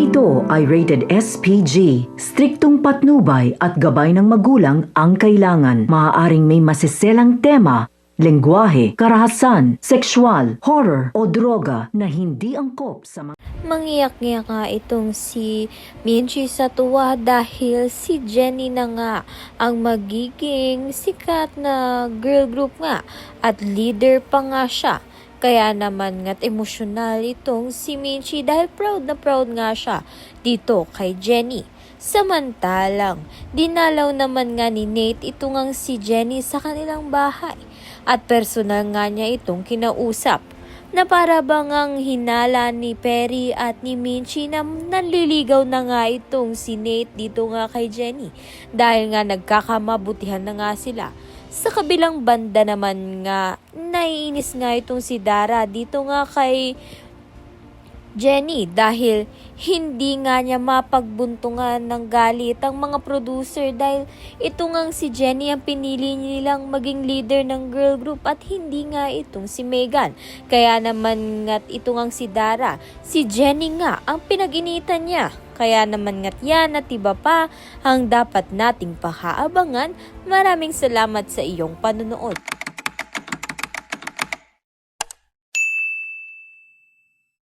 ito ay rated SPG. Striktong patnubay at gabay ng magulang ang kailangan. Maaaring may masiselang tema, lengguwahe, karahasan, sexual, horror o droga na hindi angkop sa mga... Mangiyak-ngiyak nga itong si Minchi sa tuwa dahil si Jennie na nga ang magiging sikat na girl group nga at leader pa nga siya. Kaya naman nga't emosyonal itong si Minchi dahil proud nga siya dito kay Jennie. Samantalang, dinalaw naman nga ni Nate ito ngang si Jennie sa kanilang bahay at personal nga niya itong kinausap na para bang ang hinala ni Perry at ni Minchi na nanliligaw na nga itong si Nate dito nga kay Jennie dahil nga nagkakamabutihan na nga sila. Sa kabilang banda naman nga, naiinis nga itong si Dara dito nga kay Jennie dahil hindi nga niya mapagbuntungan ng galit ang mga producer dahil ito ngang si Jennie ang pinili nilang maging leader ng girl group at hindi nga itong si Megan. Kaya naman nga't ito ngang si Dara, si Jennie nga ang pinag-initan niya. Kaya naman nga't yan at iba pa ang dapat nating pakaabangan. Maraming salamat sa iyong panonood.